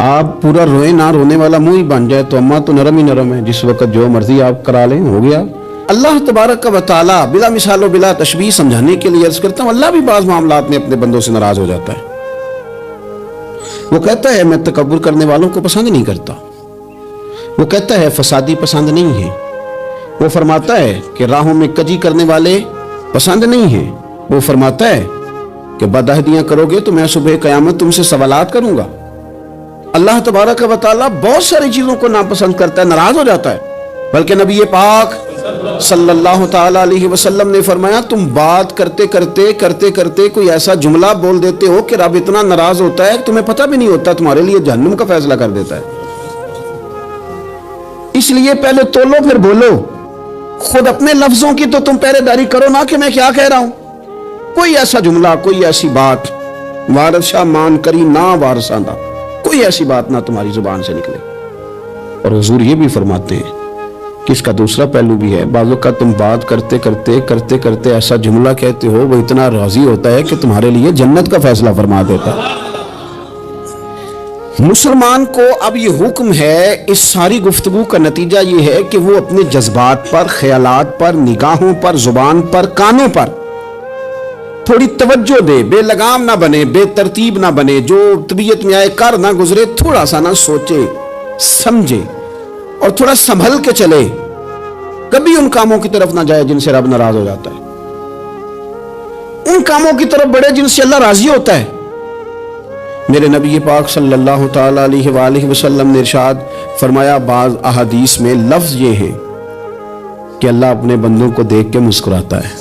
آپ پورا روئے نہ رونے والا منہ ہی بن جائے تو اماں تو نرم ہی نرم ہے، جس وقت جو مرضی آپ کرا لیں ہو گیا۔ اللہ تبارک و تعالیٰ بلا مثال و بلا تشبیہ سمجھانے کے لیے عرض کرتا ہوں، اللہ بھی بعض معاملات میں اپنے بندوں سے ناراض ہو جاتا ہے۔ وہ کہتا ہے میں تکبر کرنے والوں کو پسند نہیں کرتا، وہ کہتا ہے فسادی پسند نہیں ہے، وہ فرماتا ہے کہ راہوں میں کجی کرنے والے پسند نہیں ہیں، وہ فرماتا ہے کہ بدعہدیاں کرو گے تو میں صبح قیامت تم سے سوالات کروں گا۔ اللہ تبارک و تعالیٰ بہت ساری چیزوں کو ناپسند کرتا ہے، ناراض ہو جاتا ہے۔ بلکہ نبی پاک صلی اللہ تعالیٰ علیہ وسلم نے فرمایا تم بات کرتے کرتے کوئی ایسا جملہ بول دیتے ہو کہ رب اتنا ناراض ہوتا ہے کہ تمہیں پتہ بھی نہیں ہوتا، تمہارے لیے جہنم کا فیصلہ کر دیتا ہے۔ اس لیے پہلے تولو پھر بولو، خود اپنے لفظوں کی تو تم پہرے داری کرو نا کہ میں کیا کہہ رہا ہوں۔ کوئی ایسا جملہ، کوئی ایسی بات وارث شاہ مان کری نہ وارثاندہ، کوئی ایسی بات نہ تمہاری زبان سے نکلے۔ اور حضور یہ بھی فرماتے ہیں کہ اس کا دوسرا پہلو بھی ہے، بعض اوقات تم بات کرتے ایسا جملہ کہتے ہو وہ اتنا راضی ہوتا ہے کہ تمہارے لیے جنت کا فیصلہ فرما دیتا ہے۔ مسلمان کو اب یہ حکم ہے، اس ساری گفتگو کا نتیجہ یہ ہے کہ وہ اپنے جذبات پر، خیالات پر، نگاہوں پر، زبان پر، کانوں پر تھوڑی توجہ دے، بے لگام نہ بنے، بے ترتیب نہ بنے، جو طبیعت میں آئے کر نہ گزرے، تھوڑا سا نہ سوچے سمجھے اور تھوڑا سنبھل کے چلے، کبھی ان کاموں کی طرف نہ جائے جن سے رب ناراض ہو جاتا ہے، ان کاموں کی طرف بڑھے جن سے اللہ راضی ہوتا ہے۔ میرے نبی پاک صلی اللہ تعالی علیہ وآلہ وسلم نے ارشاد فرمایا، بعض احادیث میں لفظ یہ ہے کہ اللہ اپنے بندوں کو دیکھ کے مسکراتا ہے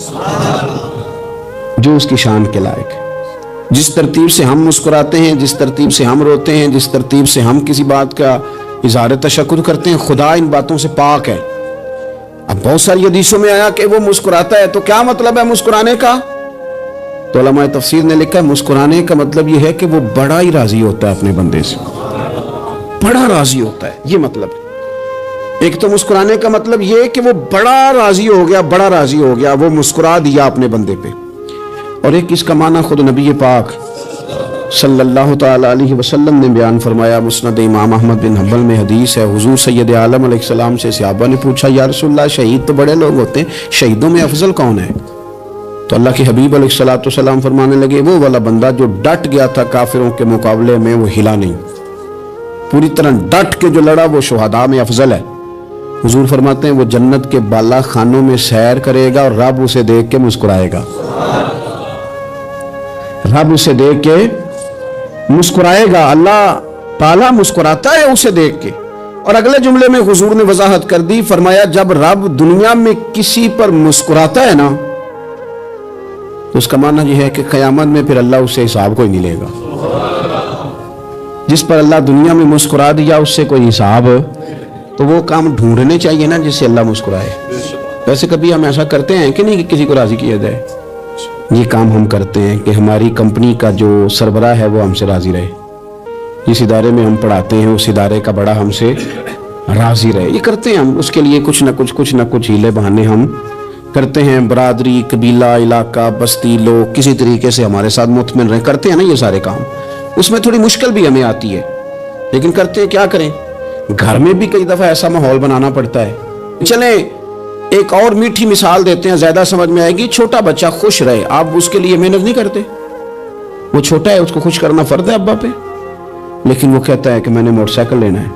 جو اس کی شان کے لائق ہے۔ جس ترتیب سے ہم مسکراتے ہیں، جس ترتیب سے ہم روتے ہیں، جس ترتیب سے ہم کسی بات کا اظہار تشکر کرتے ہیں، خدا ان باتوں سے پاک ہے۔ اب بہت ساری حدیثوں میں آیا کہ وہ مسکراتا ہے، تو کیا مطلب ہے مسکرانے کا؟ تو علماء تفسیر نے لکھا ہے مسکرانے کا مطلب یہ ہے کہ وہ بڑا ہی راضی ہوتا ہے اپنے بندے سے، بڑا راضی ہوتا ہے، یہ مطلب ہے۔ ایک تو مسکرانے کا مطلب یہ کہ وہ بڑا راضی ہو گیا، وہ مسکرا دیا اپنے بندے پہ۔ اور ایک اس کا معنی خود نبی پاک صلی اللہ تعالی علیہ وسلم نے بیان فرمایا، مسند امام احمد بن حنبل میں حدیث ہے، حضور سید عالم علیہ السلام سے صحابہ نے پوچھا یا رسول اللہ شہید تو بڑے لوگ ہوتے ہیں، شہیدوں میں افضل کون ہے؟ تو اللہ کے حبیب علیہ السلام فرمانے لگے وہ والا بندہ جو ڈٹ گیا تھا کافروں کے مقابلے میں، وہ ہلا نہیں، پوری طرح ڈٹ کے جو لڑا، وہ شہداء میں افضل ہے۔ حضور فرماتے ہیں وہ جنت کے بالا خانوں میں سیر کرے گا اور رب اسے دیکھ کے مسکرائے گا، رب اسے دیکھ کے مسکرائے گا، اللہ تعالیٰ مسکراتا ہے اسے دیکھ کے۔ اور اگلے جملے میں حضور نے وضاحت کر دی، فرمایا جب رب دنیا میں کسی پر مسکراتا ہے نا تو اس کا معنی یہ ہے کہ قیامت میں پھر اللہ اسے حساب کوئی نہیں لے گا۔ جس پر اللہ دنیا میں مسکرا دیا اس سے کوئی حساب، تو وہ کام ڈھونڈنے چاہیے نا جس سے اللہ مسکرائے۔ ویسے کبھی ہم ایسا کرتے ہیں کہ نہیں کہ کسی کو راضی کیا جائے؟ یہ کام ہم کرتے ہیں کہ ہماری کمپنی کا جو سربراہ ہے وہ ہم سے راضی رہے، جس ادارے میں ہم پڑھاتے ہیں اس ادارے کا بڑا ہم سے راضی رہے، یہ کرتے ہیں ہم۔ اس کے لیے کچھ نہ کچھ ہیلے بہانے ہم کرتے ہیں، برادری، قبیلہ، علاقہ، بستی لوگ کسی طریقے سے ہمارے ساتھ مطمئن رہیں، کرتے ہیں نا یہ سارے کام۔ اس میں تھوڑی مشکل بھی ہمیں آتی ہے لیکن کرتے ہیں، کیا کریں؟ گھر میں بھی کئی دفعہ ایسا ماحول بنانا پڑتا ہے۔ چلیں ایک اور میٹھی مثال دیتے ہیں، زیادہ سمجھ میں آئے گی۔ چھوٹا بچہ خوش رہے، آپ اس کے لیے محنت نہیں کرتے، وہ چھوٹا ہے، اس کو خوش کرنا فرض ہے ابا پہ، لیکن وہ کہتا ہے کہ میں نے موٹر سائیکل لینا ہے،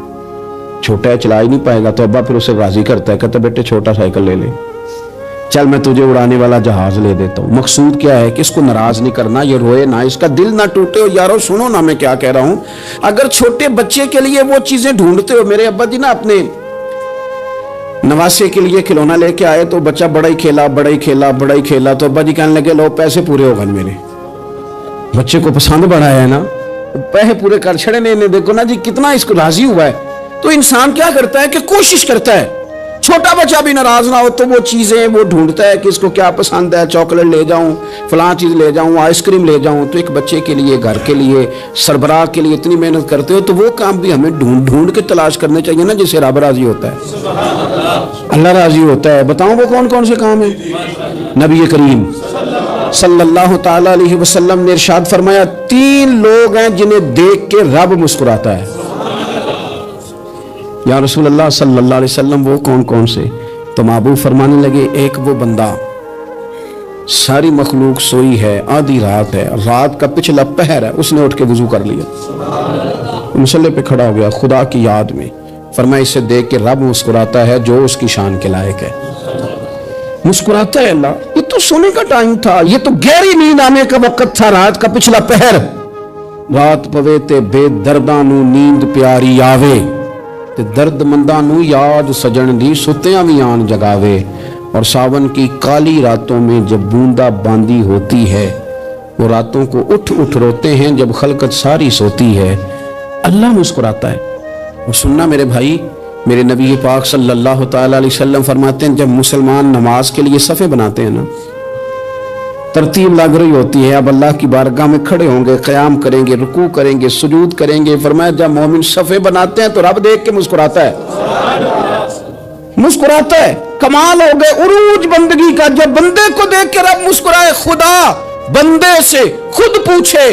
چھوٹا ہے چلا ہی نہیں پائے گا، تو ابا پھر اسے راضی کرتا ہے، کہتا ہے بیٹے چھوٹا سائیکل لے لے، چل میں تجھے اڑانے والا جہاز لے دیتا ہوں۔ مقصود کیا ہے کہ اس کو ناراض نہیں کرنا، یہ روئے نہ، اس کا دل نہ ٹوٹے۔ یارو سنو نا میں کیا کہہ رہا ہوں، اگر چھوٹے بچے کے لیے وہ چیزیں ڈھونڈتے ہو، میرے ابا جی نا اپنے نواسے کے لیے کھلونا لے کے آئے تو بچہ بڑا ہی کھیلا، تو ابا جی کہنے لگے لو پیسے پورے ہو گئے میرے، بچے کو پسند بڑا ہے نا، پیسے پورے کر چھڑے نے، دیکھو نا جی کتنا اس کو راضی ہوا ہے۔ تو انسان کیا کرتا ہے کہ کوشش کرتا ہے، چھوٹا بچہ بھی ناراض نہ ہو تو وہ چیزیں وہ ڈھونڈتا ہے کہ اس کو کیا پسند ہے، چاکلیٹ لے جاؤں، فلاں چیز لے جاؤں، آئس کریم لے جاؤں۔ تو ایک بچے کے لیے، گھر کے لیے، سربراہ کے لیے اتنی محنت کرتے ہو تو وہ کام بھی ہمیں ڈھونڈ کے تلاش کرنے چاہیے نا جس سے رب راضی ہوتا ہے، اللہ راضی ہوتا ہے۔ بتاؤں وہ کون کون سے کام ہیں؟ نبی کریم صلی اللہ تعالی علیہ وسلم نے ارشاد فرمایا 3 لوگ ہیں جنہیں دیکھ کے رب مسکراتا ہے۔ یا رسول اللہ صلی اللہ علیہ وسلم وہ کون کون سے؟ تو محبوب فرمانے لگے ایک وہ بندہ ساری مخلوق سوئی ہے، آدھی رات ہے، رات کا پچھلا پہر ہے، اس نے اٹھ کے وضو کر لیا، مصلی پہ کھڑا ہو گیا خدا کی یاد میں، فرمایا اسے دیکھ کے رب مسکراتا ہے جو اس کی شان کے لائق ہے، مسکراتا ہے اللہ، یہ تو سونے کا ٹائم تھا، یہ تو گہری نیند آنے کا وقت تھا، رات کا پچھلا پہر، رات پوے تے بے درداں نو نیند پیاری آوے تے درد منداں نو یاد سجن دی ستیاں وی آن جگاوے، اور ساون کی کالی راتوں میں جب بوندا باندی ہوتی ہے وہ راتوں کو اٹھ اٹھ روتے ہیں جب خلقت ساری سوتی ہے، اللہ مسکراتا ہے۔ اور سننا میرے بھائی، میرے نبی پاک صلی اللہ تعالی علیہ وسلم فرماتے ہیں جب مسلمان نماز کے لیے صفیں بناتے ہیں نا، ترتیب لگ رہی ہوتی ہے، اب اللہ کی بارگاہ میں کھڑے ہوں گے، قیام کریں گے، رکوع کریں گے، سجود کریں گے، فرمایا جب مومن صفیں بناتے ہیں تو رب دیکھ کے مسکراتا ہے، مسکراتا ہے۔ کمال ہو گئے عروج بندگی کا، جب بندے کو دیکھ کے رب مسکرائے، خدا بندے سے خود پوچھے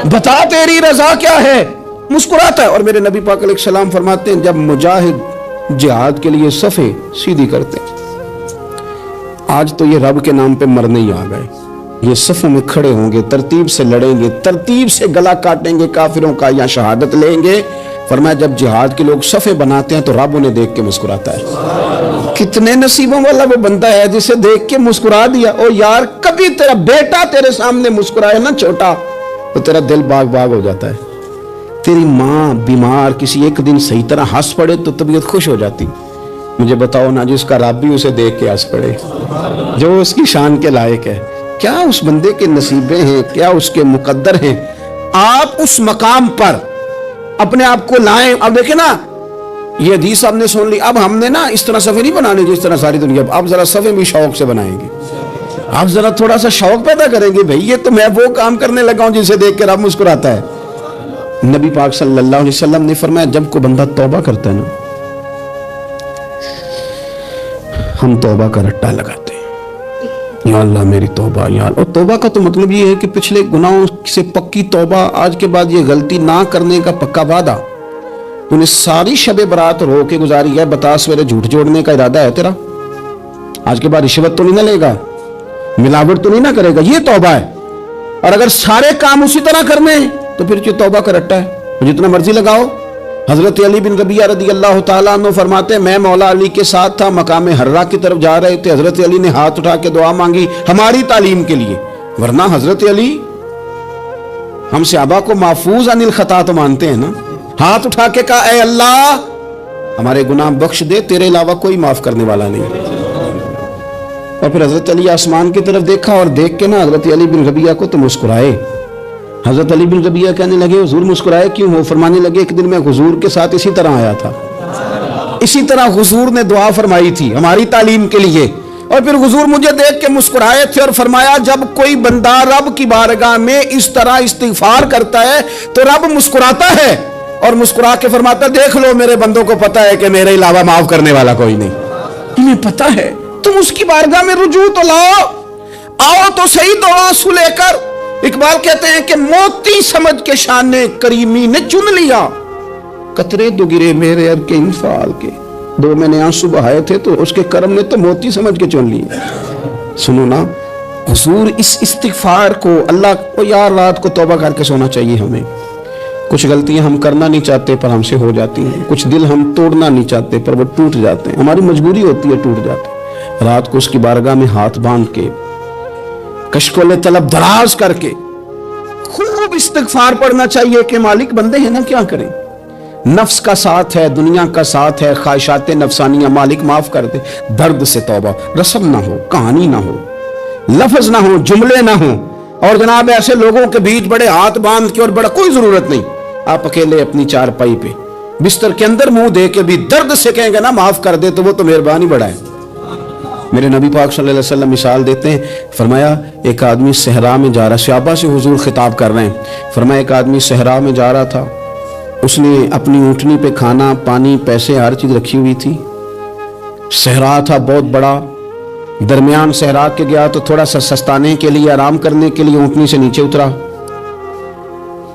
بتا تیری رضا کیا ہے، مسکراتا ہے۔ اور میرے نبی پاک علیہ السلام فرماتے ہیں جب مجاہد جہاد کے لیے صفیں سیدھی کرتے ہیں، آج تو یہ رب کے نام پہ مرنے ہی آ گئے، یہ صفوں میں کھڑے ہوں گے، ترتیب سے لڑیں گے، ترتیب سے گلا کاٹیں گے کافروں کا یا شہادت لیں گے۔ فرمایا جب جہاد کے لوگ صفیں بناتے ہیں تو رب انہیں دیکھ کے مسکراتا ہے۔ کتنے نصیبوں والا وہ بندہ ہے جسے دیکھ کے مسکرا دیا۔ او یار کبھی تیرا بیٹا تیرے سامنے مسکرائے نا چھوٹا تو تیرا دل باغ باغ ہو جاتا ہے، تیری ماں بیمار کسی ایک دن صحیح طرح ہنس پڑے تو طبیعت خوش ہو جاتی۔ مجھے بتاؤ نا جس کا رب بھی اسے دیکھ کے ہنس پڑے، جو اس کی شان کے لائق ہے، کیا اس بندے کے نصیبیں ہیں، کیا اس کے مقدر ہیں۔ آپ اس مقام پر اپنے آپ کو لائیں۔ اب دیکھیں نا یہ حدیث آپ نے سن لی، اب ہم نے نا اس طرح صفیں نہیں بنانے جس طرح ساری دنیا، اب ذرا صفیں بھی شوق سے بنائیں گے، آپ ذرا تھوڑا سا شوق پیدا کریں گے، بھئی یہ تو میں وہ کام کرنے لگا ہوں جسے دیکھ کے رب مسکراتا ہے۔ نبی پاک صلی اللہ علیہ وسلم نے فرمایا جب کوئی بندہ توبہ کرتا ہے نا، ہم توبہ کا رٹا لگاتے ہیں، یا اللہ میری توبہ یا اللہ۔ اور توبہ کا تو مطلب یہ ہے کہ پچھلے گناہوں سے پکی توبہ، آج کے بعد یہ غلطی نہ کرنے کا پکا وعدہ۔ تو نے ساری شب برات رو کے گزاری ہے، بتا سویرے جھوٹ جوڑنے کا ارادہ ہے تیرا، آج کے بعد رشوت تو نہیں نہ لے گا، ملاوٹ تو نہیں نہ کرے گا، یہ توبہ ہے۔ اور اگر سارے کام اسی طرح کرنے ہیں تو پھر یہ توبہ کا رٹا ہے، جتنا مرضی لگاؤ۔ حضرت علی بن ربیعہ رضی اللہ تعالیٰ عنہ فرماتے ہیں میں مولا علی کے ساتھ تھا، مقام حرہ کی طرف جا رہے تھے، حضرت علی نے ہاتھ اٹھا کے دعا مانگی ہماری تعلیم کے لیے، ورنہ حضرت علی ہم صحابہ کو محفوظ عن الخطا تو مانتے ہیں نا، ہاتھ اٹھا کے کہا اے اللہ ہمارے گناہ بخش دے، تیرے علاوہ کوئی معاف کرنے والا نہیں۔ اور پھر حضرت علی آسمان کی طرف دیکھا اور دیکھ کے نا حضرت علی بن ربیعہ کو تو مسکرائے۔ حضرت علی بن ربیعہ کہنے لگے حضور مسکرائے کیوں ہو؟ فرمانے لگے ایک دن میں حضور کے ساتھ اسی طرح آیا تھا، اسی طرح حضور نے دعا فرمائی تھی ہماری تعلیم کے لیے، اور پھر حضور مجھے دیکھ کے مسکرائے تھے اور فرمایا جب کوئی بندہ رب کی بارگاہ میں اس طرح استغفار کرتا ہے تو رب مسکراتا ہے، اور مسکرا کے فرماتا دیکھ لو میرے بندوں کو پتا ہے کہ میرے علاوہ معاف کرنے والا کوئی نہیں، تمہیں پتا ہے، تم اس کی بارگاہ میں رجوع تو لاؤ، آؤ تو صحیح دو آنسو لے کر۔ اقبال کہتے ہیں کہ موتی سمجھ کے شان کریمی نے چن لیا، قطرے دو گرے میرے اب کے انفعال کے، دو میں نے آنسو بہائے تھے تو اس کے کرم نے تو موتی سمجھ کے چن لیے۔ سنو نا حضور اس استغفار کو، اللہ کو یار رات کو توبہ کر کے سونا چاہیے ہمیں، کچھ غلطیاں ہم کرنا نہیں چاہتے پر ہم سے ہو جاتی ہیں، کچھ دل ہم توڑنا نہیں چاہتے پر وہ ٹوٹ جاتے ہیں، ہماری مجبوری ہوتی ہے ٹوٹ جاتے ہیں۔ رات کو اس کی بارگاہ میں ہاتھ باندھ کے کشکول طلب دراز کر کے خوب استغفار پڑھنا چاہیے کہ مالک بندے ہیں نا کیا کریں، نفس کا ساتھ ہے، دنیا کا ساتھ ہے، خواہشات نفسانیہ، مالک معاف کر دے۔ درد سے توبہ، رسم نہ ہو، کہانی نہ ہو، لفظ نہ ہو، جملے نہ ہو، اور جناب ایسے لوگوں کے بیچ بڑے ہاتھ باندھ کے اور بڑا کوئی ضرورت نہیں، آپ اکیلے اپنی چارپائی پہ بستر کے اندر منہ دے کے بھی درد سے کہیں گے نا معاف کر دے تو وہ تو مہربانی بڑا ہے۔ میرے نبی پاک صلی اللہ علیہ وسلم مثال دیتے ہیں، فرمایا ایک آدمی صحرا میں جا رہا، صحابہ سے حضور خطاب کر رہے ہیں، فرمایا ایک آدمی صحرا میں جا رہا تھا، اس نے اپنی اونٹنی پہ کھانا پانی پیسے ہر چیز رکھی ہوئی تھی، صحرا تھا بہت بڑا، درمیان صحرا کے گیا تو تھوڑا سا سستانے کے لیے آرام کرنے کے لیے اونٹنی سے نیچے اترا،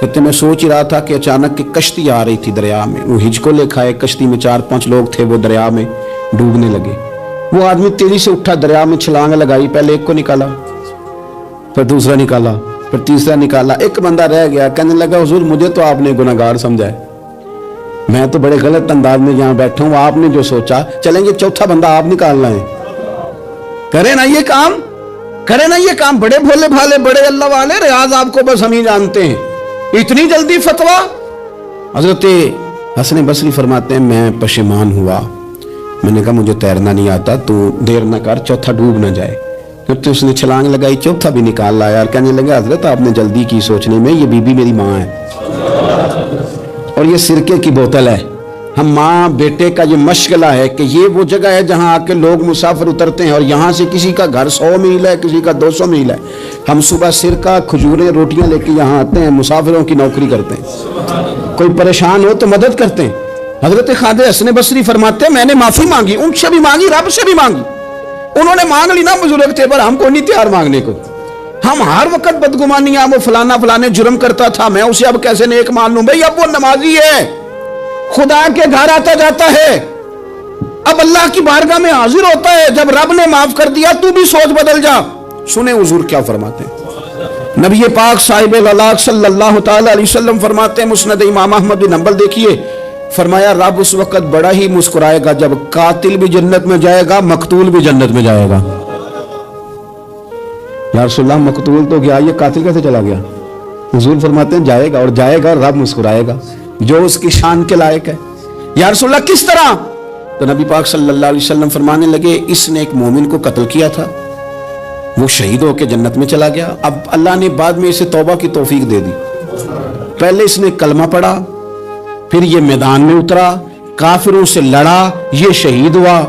کہتے میں سوچ ہی رہا تھا کہ اچانک کہ کشتی آ رہی تھی دریا میں، وہ ہچکو لے کھائے، کشتی میں 4-5 لوگ تھے، وہ دریا میں ڈوبنے لگے۔ وہ آدمی تیزی سے اٹھا، دریا میں چھلانگ لگائی، پہلے ایک کو نکالا، پھر دوسرا نکالا، پھر تیسرا نکالا، ایک بندہ رہ گیا، کہنے لگا حضور مجھے تو آپ نے گناہگار سمجھا ہے، میں تو بڑے غلط انداز میں یہاں بیٹھا ہوں، آپ نے جو سوچا، چلیں گے چوتھا بندہ آپ نکالنا ہے، کریں نا یہ کام، کریں نا یہ کام، بڑے بھولے بھالے بڑے اللہ والے، ریاض آپ کو بس ہم ہی جانتے ہیں، اتنی جلدی فتویٰ۔ حضرت حسن بصری فرماتے ہیں میں پشیمان ہوا، میں نے کہا مجھے تیرنا نہیں آتا، تو دیر نہ کر، چوتھا ڈوب نہ جائے۔ پھر تو اس نے چھلانگ لگائی، چوتھا بھی نکال لایا، اور کہنے لگا حضرت آپ نے جلدی کی سوچنے میں، یہ بی بی میری ماں ہے اور یہ سرکے کی بوتل ہے، ہم ماں بیٹے کا یہ مشغلہ ہے کہ یہ وہ جگہ ہے جہاں آ کے لوگ مسافر اترتے ہیں، اور یہاں سے کسی کا گھر 100 میل ہے، کسی کا 200 میل ہے، ہم صبح سرکہ کھجوریں روٹیاں لے کے یہاں آتے ہیں، مسافروں کی نوکری کرتے ہیں، کوئی پریشان ہو تو مدد کرتے ہیں۔ حضرت خواجہ حسن بصری فرماتے ہیں میں نے معافی مانگی، ان سے بھی مانگی، رب سے بھی مانگی، انہوں نے مانگ لی نا بزرگ تھے، پر ہم کو نہیں تیار مانگنے کو، ہم ہر وقت بدگمانیاں، وہ فلانا فلانے جرم کرتا تھا، میں اسے اب کیسے نیک مان لوں؟ بھئی اب وہ نمازی ہے، خدا کے گھر آتا جاتا ہے، اب اللہ کی بارگاہ میں حاضر ہوتا ہے، جب رب نے معاف کر دیا تو بھی سوچ بدل جا۔ سنیں حضور کیا فرماتے ہیں، نبی پاک صاحب الاخلاق صلی اللہ تعالی علیہ وسلم فرماتے ہیں، مسند امام احمد بن حنبل دیکھیے، فرمایا رب اس وقت بڑا ہی مسکرائے گا جب قاتل بھی جنت میں جائے گا، مقتول بھی جنت میں جائے گا۔ یا رسول اللہ مقتول تو گیا، یہ قاتل کیسے چلا گیا؟ حضور فرماتے ہیں جائے گا، اور جائے گا اور رب مسکرائے گا، جو اس کی شان کے لائق ہے۔ یا رسول اللہ کس طرح؟ تو نبی پاک صلی اللہ علیہ وسلم فرمانے لگے اس نے ایک مومن کو قتل کیا تھا، وہ شہید ہو کے جنت میں چلا گیا، اب اللہ نے بعد میں اسے توبہ کی توفیق دے دی، پہلے اس نے کلمہ پڑھا، پھر یہ میدان میں اترا، کافروں سے لڑا، یہ شہید ہوا،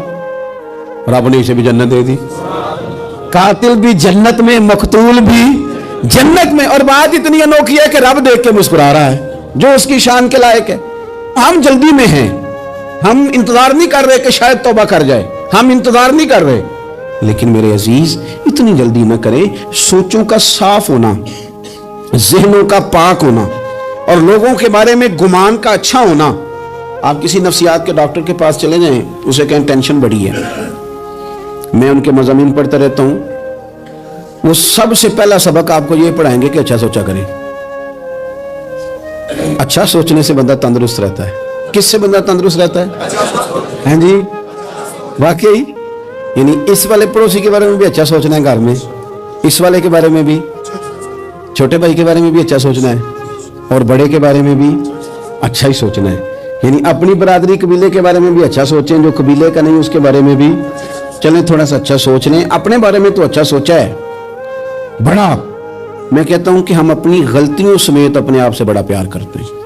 رب نے اسے بھی جنت دے دی، قاتل بھی جنت میں، مقتول بھی جنت میں۔ اور بات اتنی انوکھی ہے کہ رب دیکھ کے مسکرا رہا ہے، جو اس کی شان کے لائق ہے۔ ہم جلدی میں ہیں، ہم انتظار نہیں کر رہے کہ شاید توبہ کر جائے، ہم انتظار نہیں کر رہے، لیکن میرے عزیز اتنی جلدی نہ کریں، سوچوں کا صاف ہونا، ذہنوں کا پاک ہونا، اور لوگوں کے بارے میں گمان کا اچھا ہونا۔ آپ کسی نفسیات کے ڈاکٹر کے پاس چلے جائیں، اسے کہیں ٹینشن بڑی ہے، میں ان کے مضامین پڑھتا رہتا ہوں، وہ سب سے پہلا سبق آپ کو یہ پڑھائیں گے کہ اچھا سوچا کریں۔ اچھا سوچنے سے بندہ تندرست رہتا ہے۔ کس سے بندہ تندرست رہتا ہے؟ ہاں جی واقعی، یعنی اس والے پڑوسی کے بارے میں بھی اچھا سوچنا ہے، گھر میں اس والے کے بارے میں بھی، چھوٹے بھائی کے بارے میں بھی اچھا سوچنا ہے، اور بڑے کے بارے میں بھی اچھا ہی سوچنا ہے، یعنی اپنی برادری قبیلے کے بارے میں بھی اچھا سوچیں، جو قبیلے کا نہیں اس کے بارے میں بھی چلیں تھوڑا سا اچھا سوچ لیں، اپنے بارے میں تو اچھا سوچا ہے بڑا۔ میں کہتا ہوں کہ ہم اپنی غلطیوں سمیت اپنے آپ سے بڑا پیار کرتے ہیں،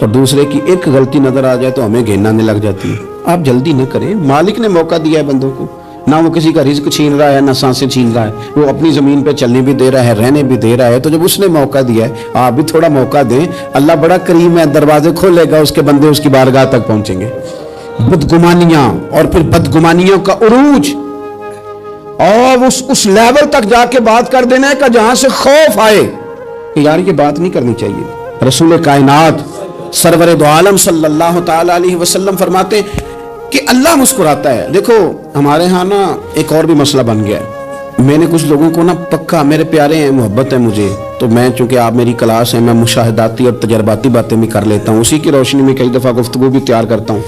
اور دوسرے کی ایک غلطی نظر آ جائے تو ہمیں گھن آنے لگ جاتی ہے۔ آپ جلدی نہ کریں، مالک نے موقع دیا ہے بندوں کو، نہ وہ کسی کا رزق چھین رہا ہے، نہ سانسیں چھین رہا ہے، وہ اپنی زمین پہ چلنے بھی دے رہا ہے، رہنے بھی دے رہا ہے، تو جب اس نے موقع دیا ہے آپ بھی تھوڑا موقع دیں، اللہ بڑا کریم ہے، دروازے کھولے گا، اس کے بندے اس کی بارگاہ تک پہنچیں گے۔ بدگمانیاں، اور پھر بدگمانیوں کا عروج، اور اس لیول تک جا کے بات کر دینا ہے کہ جہاں سے خوف آئے کہ یار یہ بات نہیں کرنی چاہیے۔ رسول کائنات سرور دو عالم صلی اللہ تعالی علیہ وسلم فرماتے ہیں کہ اللہ مسکراتا ہے۔ دیکھو ہمارے ہاں نا ایک اور بھی مسئلہ بن گیا ہے، میں نے کچھ لوگوں کو نا پکا، میرے پیارے ہیں، محبت ہے مجھے، تو میں چونکہ آپ میری کلاس ہے، میں مشاہداتی اور تجرباتی باتیں بھی کر لیتا ہوں، اسی کی روشنی میں کئی دفعہ گفتگو بھی تیار کرتا ہوں۔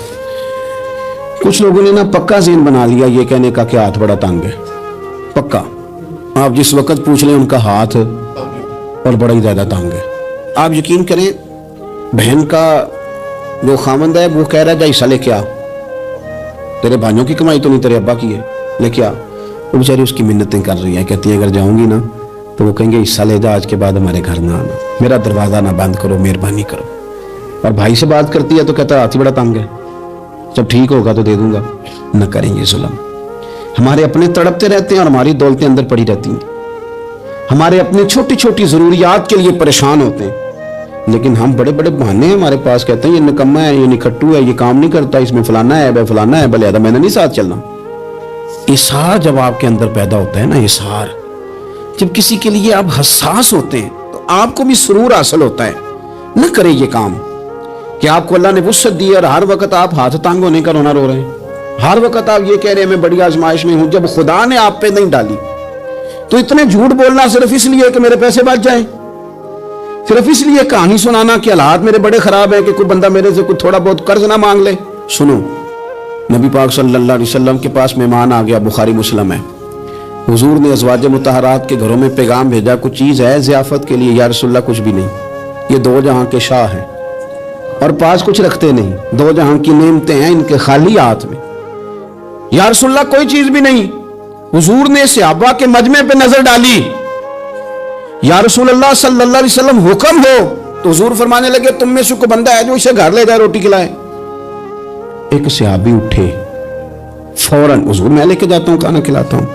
کچھ لوگوں نے نا پکا ذہن بنا لیا یہ کہنے کا کہ ہاتھ بڑا تنگ ہے، پکا، آپ جس وقت پوچھ لیں ان کا ہاتھ اور بڑا ہی زیادہ تنگ ہے۔ آپ یقین کریں بہن کا جو خامند ہے وہ کہہ رہا ہے جا حصہ لے کے آ، تیرے بھائیوں کی کمائی تو نہیں تیرے ابا کی ہے، لے کے آ۔ وہ بیچاری اس کی منتیں کر رہی ہیں، کہتی ہیں اگر جاؤں گی نا تو وہ کہیں گے حصہ لے جا، آج کے بعد ہمارے گھر نہ آنا، میرا دروازہ نہ بند کرو، مہربانی کرو۔ اور بھائی سے بات کرتی ہے تو کہتا ہے ہاتھ ہی بڑا تنگ ہے، جب ٹھیک ہوگا تو دے دوں گا۔ نہ کریں یہ ظلم، ہمارے اپنے تڑپتے رہتے ہیں اور ہماری دولتیں اندر پڑی رہتی ہیں، ہمارے اپنے چھوٹی چھوٹی ضروریات کے لیے پریشان ہوتے ہیں، لیکن ہم بڑے بڑے بہانے ہیں ہمارے پاس، کہتے ہیں یہ نکما ہے، یہ نکھٹو ہے، یہ کام نہیں کرتا، اس میں فلانا ہے، بے فلانا ہے، بلے میں نے نہیں ساتھ چلنا۔ اظہار جب آپ کے اندر پیدا ہوتا ہے نا، اظہار جب کسی کے لیے آپ حساس ہوتے ہیں تو آپ کو بھی سرور حاصل ہوتا ہے نہ کرے یہ کام کہ آپ کو اللہ نے وسعت دی اور ہر وقت آپ ہاتھ تانگ ہونے کا رونا رو رہے ہیں، ہر وقت آپ یہ کہہ رہے ہیں میں بڑی آزمائش میں ہوں، جب خدا نے آپ پہ نہیں ڈالی تو اتنے جھوٹ بولنا صرف اس لیے کہ میرے پیسے بچ جائیں، صرف اس لیے کہانی سنانا کہ حالات میرے بڑے خراب ہیں کہ کوئی بندہ میرے سے کوئی تھوڑا بہت قرض نہ مانگ لے۔ سنو، نبی پاک صلی اللہ علیہ وسلم کے پاس مہمان آ گیا، بخاری مسلم ہے، حضور نے ازواج مطہرات کے گھروں میں پیغام بھیجا، کچھ چیز ہے ضیافت کے لیے؟ یا رسول اللہ کچھ بھی نہیں، یہ دو جہاں کے شاہ ہیں اور پاس کچھ رکھتے نہیں، دو جہاں کی نعمتیں ہیں ان کے خالی ہاتھ میں، یا رسول اللہ کوئی چیز بھی نہیں۔ حضور نے صحابہ کے مجمع پہ نظر ڈالی، یا رسول اللہ صلی اللہ علیہ وسلم حکم ہو، تو حضور فرمانے لگے تم میں سے کوئی بندہ ہے جو اسے گھر لے جائے روٹی کھلائے؟ ایک صحابی اٹھے فوراً، حضور میں لے کے جاتا ہوں کھانا کھلاتا ہوں۔